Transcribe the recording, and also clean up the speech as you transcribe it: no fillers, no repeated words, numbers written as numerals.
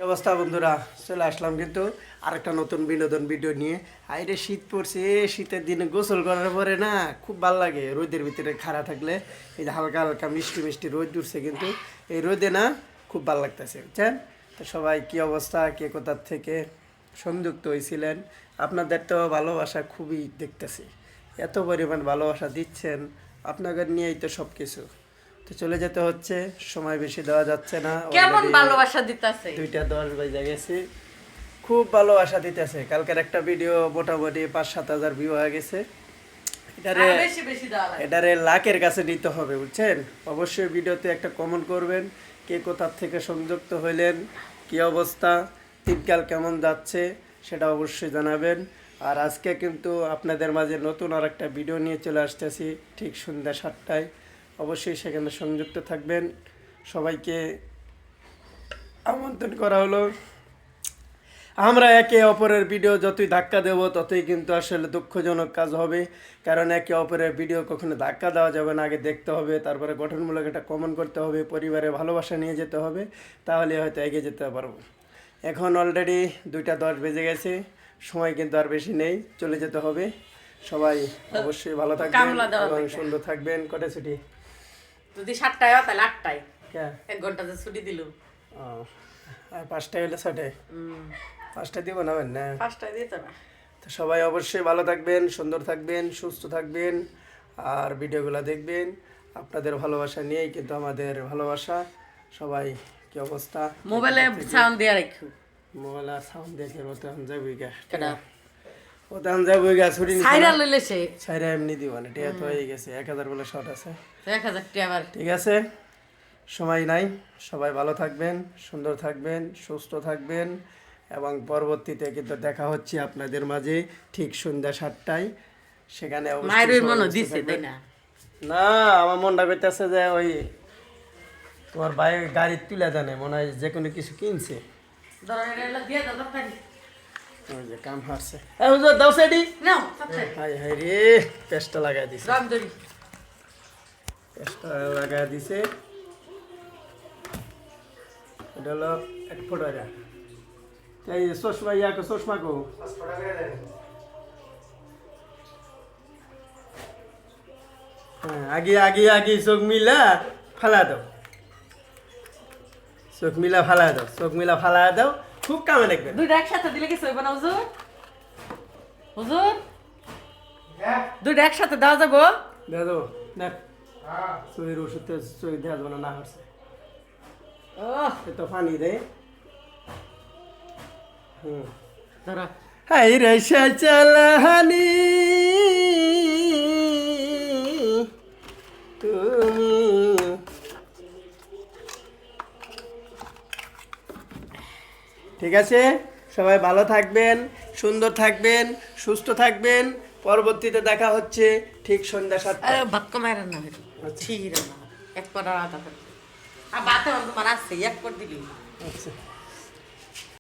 অবস্থা বন্ধুরা, চলে আসলাম কিন্তু আরেকটা নতুন বিনোদন ভিডিও নিয়ে। আইরে শীত পড়ছে, শীতের দিনে গোসল করার পরে না খুব ভালো লাগে। রোদের ভিতরে খাড়া থাকলে এই যে হালকা হালকা মিষ্টি মিষ্টি রোদ উঠছে, কিন্তু এই রোদে না খুব ভালো লাগতেছে, বুঝছেন? তো সবাই কি অবস্থা, কে কোথার থেকে সংযুক্ত হয়েছিলেন? আপনাদের তো ভালোবাসা খুবই দেখতেছি, এত পরিমাণ ভালোবাসা দিচ্ছেন, আপনাদের নিয়েই তো সব কিছু। তো চলে যেতে হচ্ছে, সময় বেশি দেওয়া যাচ্ছে না। কেমন ভালোবাসা দিতেছে? 2:10 বেজে গেছে, খুব ভালোবাসা দিতেছে। কালকের একটা ভিডিও মোটামুটি 5-7 হাজার ভিউ হয়ে গেছে। এটারে লাখের কাছে নিতে হবে, বুঝছেন? অবশ্যই ভিডিওতে একটা কমেন্ট করবেন, কে কোথার থেকে সংযুক্ত হইলেন, কি অবস্থা, দিনকাল কেমন যাচ্ছে সেটা অবশ্যই জানাবেন। আর আজকে কিন্তু আপনাদের মাঝে নতুন আর একটা ভিডিও নিয়ে চলে আসতেছি ঠিক সন্ধ্যা 7টায়। অবশ্যই সেখানে সংযুক্ত থাকবেন। সবাইকে আমন্ত্রণ করা হলো। আমরা একে অপরের ভিডিও যতই ধাক্কা দেব ততই কিন্তু আসলে দুঃখজনক কাজ হবে, কারণ একে অপরের ভিডিও কখনো ধাক্কা দেওয়া যাবে না। আগে দেখতে হবে, তারপরে গঠনমূলক একটা কমেন্ট করতে হবে, পরিবারে ভালোবাসা নিয়ে যেতে হবে, তাহলে হয়তো এগিয়ে যেতে পারবো। এখন অলরেডি 2:10 বেজে গেছে, সময় কিন্তু আর বেশি নেই, চলে যেতে হবে। সবাই অবশ্যই ভালো থাকবেন এবং সুন্দর থাকবেন। কটা ছুটি? যদি 7টায় হয় তাহলে 8টায়, কে 1 ঘন্টা যে ছুটি দিল। আর 5টায় হলে 6টায়? 5টায় দিব না, না 5টায় দিত না। তো সবাই অবশ্যই ভালো থাকবেন, সুন্দর থাকবেন, সুস্থ থাকবেন, আর ভিডিওগুলো দেখবেন। আপনাদের ভালোবাসা নিয়েই কিন্তু আমাদের ভালোবাসা। সবাই কি অবস্থা? মোবাইলে সাউন্ড দিয়ে রাখো। মোবাইলে সাউন্ড দেখে ওতান যাবই গা, কেডা ওতান যাবই গা। ছুটি সাইরা লইলে সে ছাইরা এমনি দিব না, টিয়া তো হয়ে গেছে। 1000 বলে শর্ট আছে, 1000 টাকা আবার। ঠিক আছে, সময় নাই। সবাই ভালো থাকবেন, সুন্দর থাকবেন, সুস্থ থাকবেন, এবং পরবর্তীতে কিন্তু দেখা হচ্ছে আপনাদের মাঝে ঠিক সন্ধ্যা 7টায়। সেখানে মায়ের মনে দিছে তাই না? না, আমার মনটা করতেছে যে ওই তোমার ভাই গাড়ি তুলে জানে, মনে হয় যে কোনো কিছু কিনছে। ওই যে কাম হারছে, দাও সেটি। হাই হাই রে, পেস্টটা লাগাই দিছে, পেস্টটা লাগাই দিছে। এটা হলো 1 ফুট। এই চশমা ইয়াকে চশমা কো হ্যাঁ, আগে আগে আগে চোখ মিলা ফালা দাও, চোখ মিলা ফালা দাও, চোখ মিলা ফালা দাও, খুব কামে দেখবেন। দুইটা একসাথে দিলে কি সইব না হুজুর? হুজুর দুইটা একসাথে দেওয়া যাবো? দেওয়া যাবো না, চোখের ওষুধ চোখ দেওয়া যাবো না, না হচ্ছে তো পানি দে। ধরো। হাই রে চালাহানি তুমি, ঠিক আছে? সবাই ভালো থাকবেন, সুন্দর থাকবেন, সুস্থ থাকবেন। পরবর্তীতে দেখা হচ্ছে ঠিক সন্ধ্যা 7টায়। ভাত কমায় রান্না হইল, ঠিক রান্না এক পর আদা করে আর ভাতে তোমার আসছে এক পর দিলি। আচ্ছা।